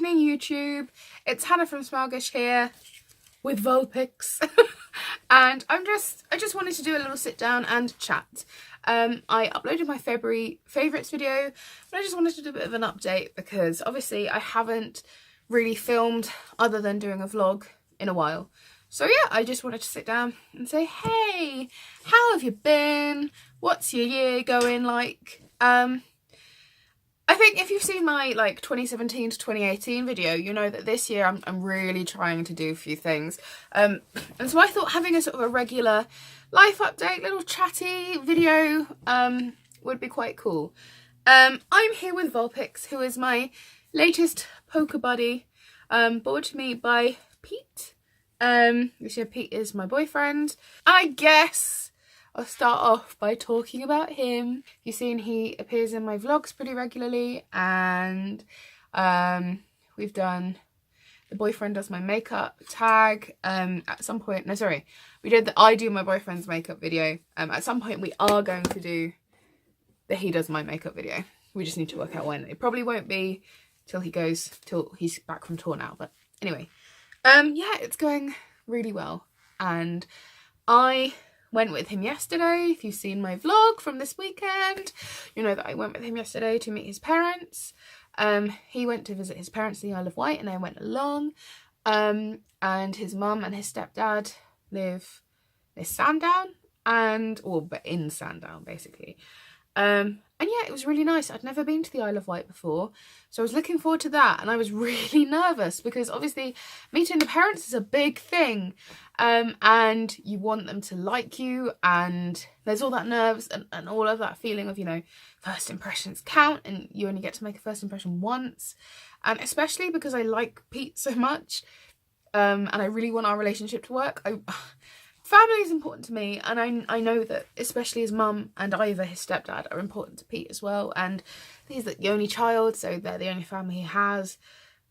evening YouTube. It's Hannah from Smaugish here with Vulpix. And I just wanted to do a little sit down and chat. I uploaded my February favourites video, but I just wanted to do a bit of an update because obviously I haven't really filmed other than doing a vlog in a while. So yeah, I just wanted to sit down and say, hey, how have you been? What's your year going like? I think if you've seen my like 2017 to 2018 video, you know that this year I'm really trying to do a few things. And so I thought having a sort of a regular life update, little chatty video would be quite cool. I'm here with Vulpix, who is my latest poker buddy, brought to me by Pete. Pete is my boyfriend. I guess I'll start off by talking about him. You've seen he appears in my vlogs pretty regularly, and we've done the boyfriend does my makeup tag at some point. No, sorry, we did the I do my boyfriend's makeup video. At some point we are going to do the he does my makeup video. We just need to work out when. It probably won't be till he's back from tour now, but anyway. Yeah, it's going really well, and I went with him yesterday. If you've seen my vlog from this weekend, you know that I went with him yesterday to meet his parents. He went to visit his parents in the Isle of Wight and I went along. And his mum and his stepdad live near Sandown, but in Sandown basically. And yeah, it was really nice. I'd never been to the Isle of Wight before, so I was looking forward to that, and I was really nervous because obviously meeting the parents is a big thing, and you want them to like you, and there's all that nerves and all of that feeling of, you know, first impressions count and you only get to make a first impression once. And especially because I like Pete so much, and I really want our relationship to work. Family is important to me, and I know that especially his mum and Ivor, his stepdad, are important to Pete as well, and he's the only child, so they're the only family he has.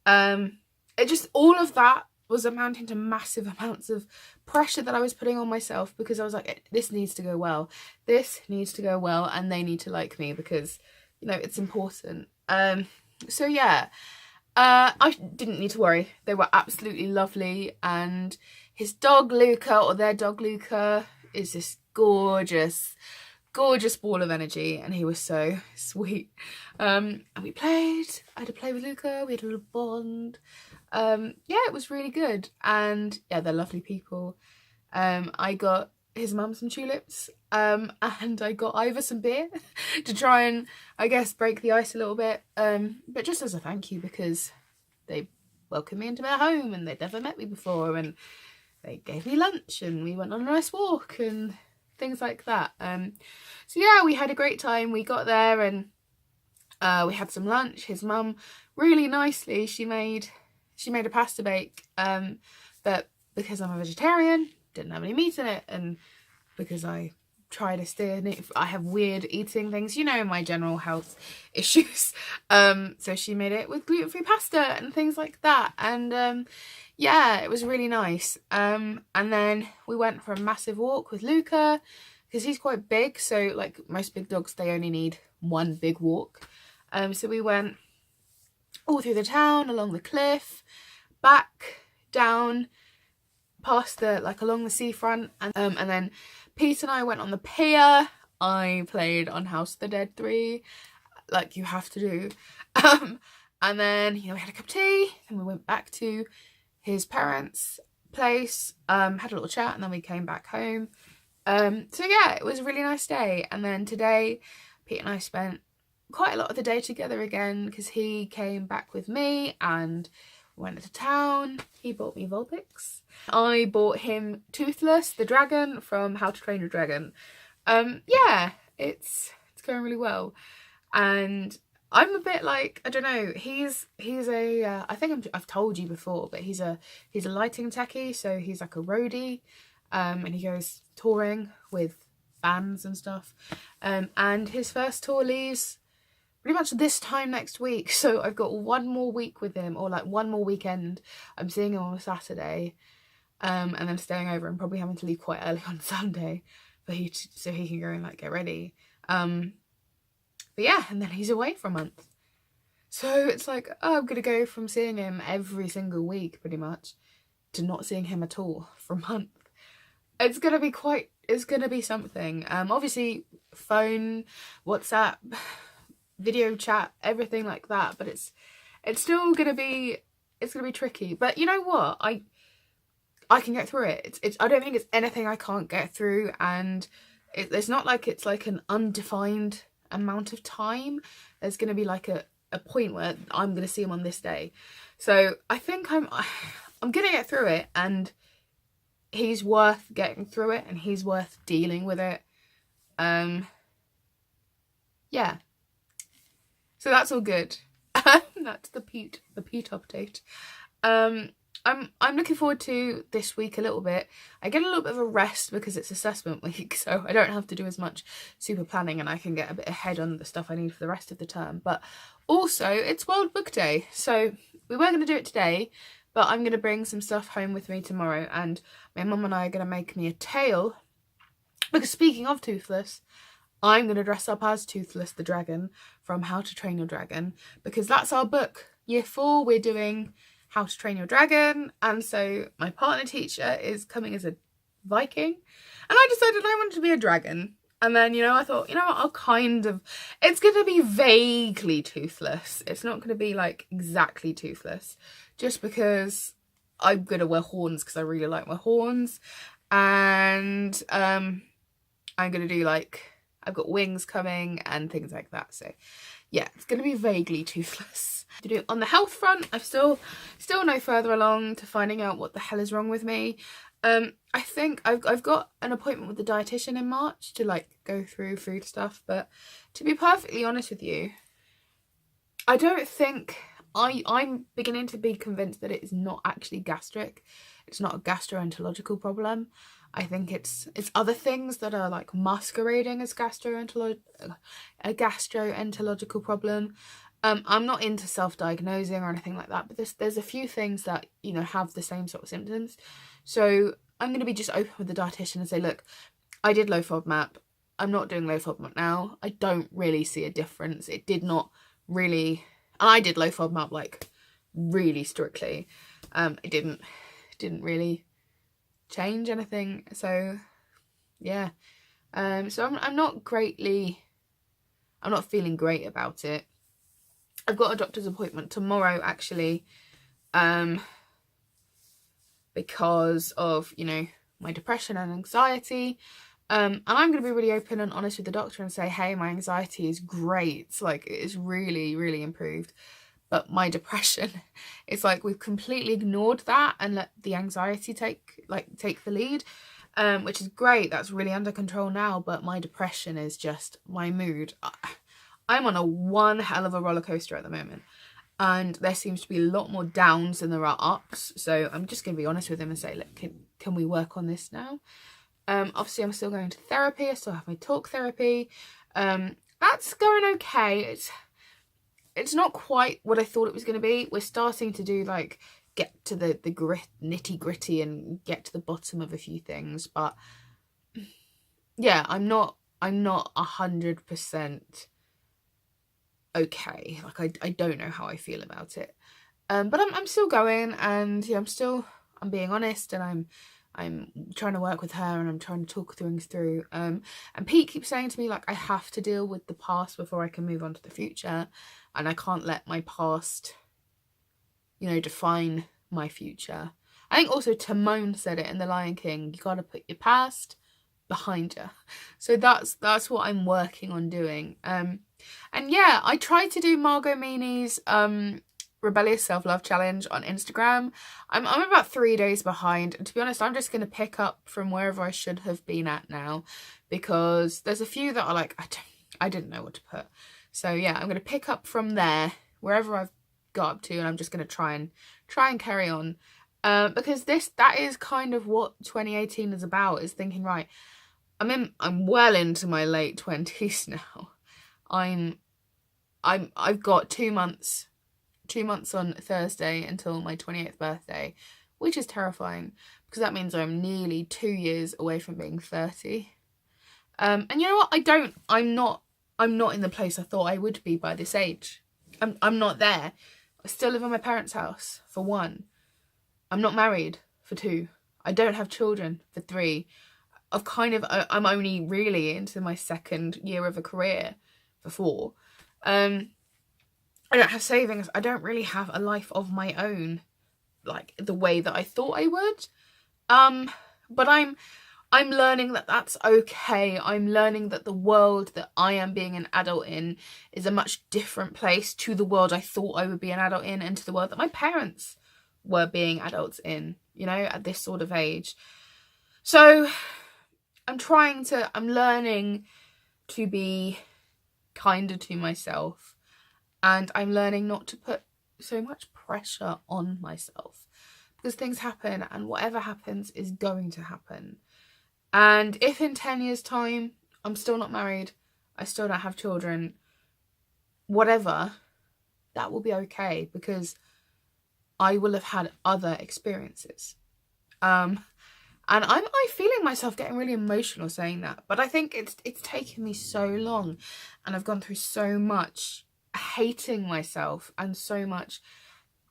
All of that was amounting to massive amounts of pressure that I was putting on myself, because I was like, this needs to go well, and they need to like me because, you know, it's important. So yeah, I didn't need to worry. They were absolutely lovely, and his dog Luca, or their dog Luca, is this gorgeous ball of energy, and he was so sweet. And we played. I had to play with Luca. We had a little bond. Yeah, it was really good, and yeah, they're lovely people. I got his mum some tulips, and I got Ivor some beer to try and, I guess, break the ice a little bit, but just as a thank you, because they welcomed me into their home and they'd never met me before, and they gave me lunch and we went on a nice walk and things like that. So yeah, we had a great time. We got there and we had some lunch. His mum, really nicely, she made a pasta bake, but because I'm a vegetarian, didn't have any meat in it, and because I try to steer, I have weird eating things, you know, my general health issues, so she made it with gluten-free pasta and things like that, and yeah, it was really nice. And then we went for a massive walk with Luca, because he's quite big, so like most big dogs, they only need one big walk. So we went all through the town, along the cliff, back down past along the seafront, and then Pete and I went on the pier. I played on House of the Dead 3, like you have to do. And then, you know, we had a cup of tea, and we went back to his parents' place, had a little chat, and then we came back home. So yeah, it was a really nice day. And then today, Pete and I spent quite a lot of the day together again, because he came back with me and went into town. He bought me Vulpix. I bought him Toothless, the dragon from How to Train Your Dragon. Yeah, it's going really well, and I'm a bit like, I don't know, he's a I think I've told you before, but he's a lighting techie, so he's like a roadie, and he goes touring with bands and stuff, and his first tour leaves pretty much this time next week, so I've got one more week with him, or like one more weekend. I'm seeing him on a Saturday, and then staying over and probably having to leave quite early on Sunday so he can go and like get ready. But yeah, and then he's away for a month. So it's like, oh, I'm going to go from seeing him every single week pretty much to not seeing him at all for a month. It's going to be something. Obviously phone, WhatsApp, video chat, everything like that, but it's still going to be, it's going to be tricky. But you know what? I can get through it. I don't think it's anything I can't get through, and it's not like it's like an undefined amount of time. There's going to be like a point where I'm going to see him on this day. So I think I'm going to get through it, and he's worth getting through it, and he's worth dealing with it. Yeah. So that's all good. That's the Pete update. I'm looking forward to this week a little bit. I get a little bit of a rest because it's assessment week, so I don't have to do as much super planning, and I can get a bit ahead on the stuff I need for the rest of the term. But also, it's World Book Day, so we weren't going to do it today, but I'm going to bring some stuff home with me tomorrow, and my mum and I are going to make me a tail, because speaking of Toothless, I'm going to dress up as Toothless the dragon from How to Train Your Dragon, because that's our book. Year 4, we're doing How to Train Your Dragon, and so my partner teacher is coming as a Viking, and I decided I wanted to be a dragon. And then, you know, I thought, you know what, it's going to be vaguely Toothless. It's not going to be like exactly Toothless, just because I'm going to wear horns because I really like my horns. And I'm going to do like, I've got wings coming and things like that. So yeah, it's going to be vaguely Toothless. On the health front, I've still no further along to finding out what the hell is wrong with me. I think I've got an appointment with the dietitian in March to like go through food stuff, but to be perfectly honest with you, I don't think I'm beginning to be convinced that it is not actually gastric. It's not a gastroenterological problem. I think it's other things that are like masquerading as a gastroenterological problem. I'm not into self-diagnosing or anything like that, but there's a few things that, you know, have the same sort of symptoms. So I'm going to be just open with the dietitian and say, look, I did low FODMAP. I'm not doing low FODMAP now. I don't really see a difference. It did not really, and I did low FODMAP like really strictly. It didn't really change anything. So yeah. So I'm not feeling great about it. I've got a doctor's appointment tomorrow actually, because of, you know, my depression and anxiety. And I'm going to be really open and honest with the doctor and say, hey, my anxiety is great. Like, it is really, really improved. But my depression, it's like we've completely ignored that and let the anxiety take the lead, which is great. That's really under control now. But my depression is just my mood. I'm on one hell of a roller coaster at the moment, and there seems to be a lot more downs than there are ups. So I'm just going to be honest with him and say, look, can we work on this now? Obviously I'm still going to therapy. I still have my talk therapy. That's going okay. It's not quite what I thought it was going to be. We're starting to do like get to the nitty gritty and get to the bottom of a few things, but yeah, I'm not 100% okay. Like I don't know how I feel about it. But I'm still going, and yeah, I'm being honest, and I'm trying to work with her, and I'm trying to talk things through. And Pete keeps saying to me, like, I have to deal with the past before I can move on to the future, and I can't let my past, you know, define my future. I think also Timon said it in The Lion King, you gotta put your past behind you. So that's what I'm working on doing. And yeah, I tried to do Margot Meany's Rebellious Self-Love Challenge on Instagram. I'm about 3 days behind, and to be honest, I'm just going to pick up from wherever I should have been at now, because there's a few that are like, I didn't know what to put. So yeah, I'm going to pick up from there, wherever I've got up to, and I'm just going to try and carry on. Because that is kind of what 2018 is about, is thinking, right, I'm well into my late 20s now. I've got 2 months on Thursday until my 28th birthday, which is terrifying because that means I'm nearly 2 years away from being 30. And you know what? I'm not in the place I thought I would be by this age. I'm not there. I still live in my parents' house, for 1. I'm not married, for 2. I don't have children, for 3. I'm only really into my 2nd year of a career, for 4. I don't have savings. I don't really have a life of my own, like the way that I thought I would. But I'm learning that that's okay. I'm learning that the world that I am being an adult in is a much different place to the world I thought I would be an adult in, and to the world that my parents were being adults in, you know, at this sort of age. So I'm learning to be kinder to myself, and I'm learning not to put so much pressure on myself, because things happen, and whatever happens is going to happen. And if in 10 years' time I'm still not married, I still don't have children, whatever, that will be okay, because I will have had other experiences. And I'm feeling myself getting really emotional saying that, but I think it's taken me so long, and I've gone through so much hating myself and so much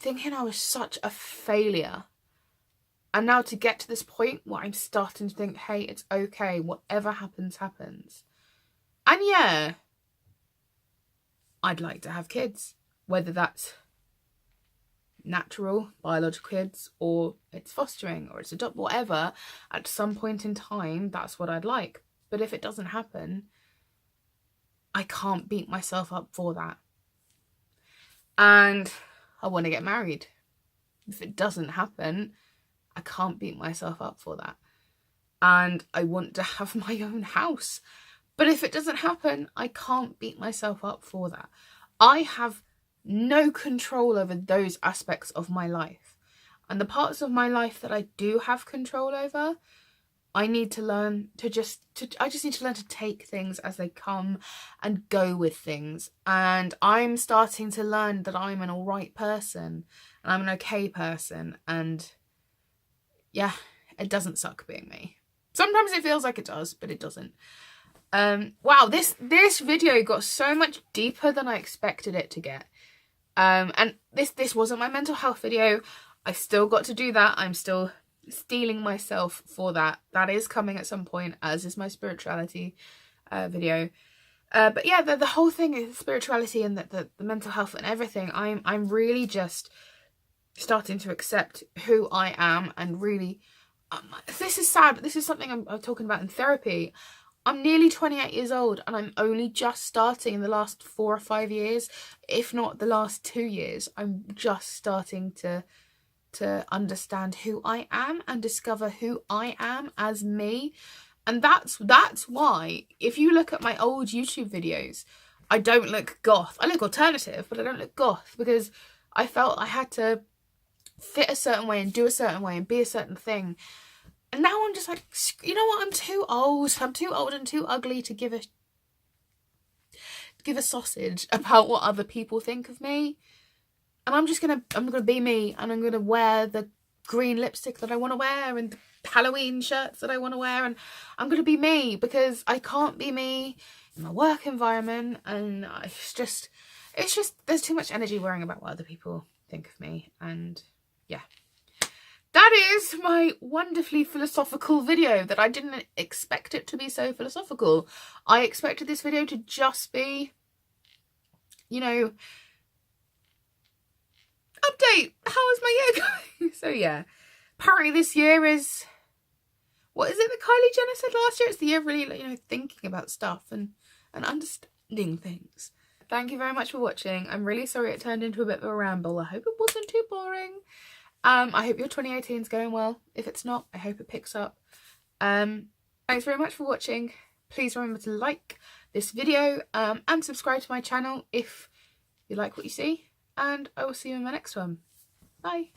thinking I was such a failure. And now to get to this point where I'm starting to think, hey, it's okay, whatever happens, happens. And yeah, I'd like to have kids, whether that's natural, biological kids, or it's fostering, or it's adopt, whatever. At some point in time, that's what I'd like. But if it doesn't happen, I can't beat myself up for that. And I want to get married. If it doesn't happen, I can't beat myself up for that. And I want to have my own house. But if it doesn't happen, I can't beat myself up for that. I have no control over those aspects of my life. And the parts of my life that I do have control over, I need to learn to I just need to learn to take things as they come and go with things. And I'm starting to learn that I'm an alright person, and I'm an okay person, and yeah, it doesn't suck being me. Sometimes it feels like it does, but it doesn't. Wow, this video got so much deeper than I expected it to get. And this wasn't my mental health video. I still got to do that. I'm still steeling myself for that. That is coming at some point, as is my spirituality video. But yeah, the whole thing is spirituality and the mental health and everything. I'm really just starting to accept who I am, and really, this is sad, but this is something I'm talking about in therapy. I'm nearly 28 years old, and I'm only just starting in the last 4 or 5 years, if not the last 2 years. I'm just starting to understand who I am and discover who I am as me. And that's why, if you look at my old YouTube videos, I don't look goth. I look alternative, but I don't look goth, because I felt I had to fit a certain way and do a certain way and be a certain thing. And now I'm just like, you know what, I'm too old and too ugly to give a sausage about what other people think of me. And I'm gonna be me, and I'm gonna wear the green lipstick that I want to wear and the Halloween shirts that I want to wear, and I'm gonna be me, because I can't be me in my work environment. And it's just there's too much energy worrying about what other people think of me. And yeah, that is my wonderfully philosophical video that I didn't expect it to be so philosophical. I expected this video to just be, you know, update, how is my year going? So yeah, apparently this year is, what is it that Kylie Jenner said last year? It's the year of really, you know, thinking about stuff and understanding things. Thank you very much for watching. I'm really sorry it turned into a bit of a ramble. I hope it wasn't too boring. I hope your 2018 is going well. If it's not, I hope it picks up. Thanks very much for watching. Please remember to like this video and subscribe to my channel if you like what you see. And I will see you in my next one. Bye.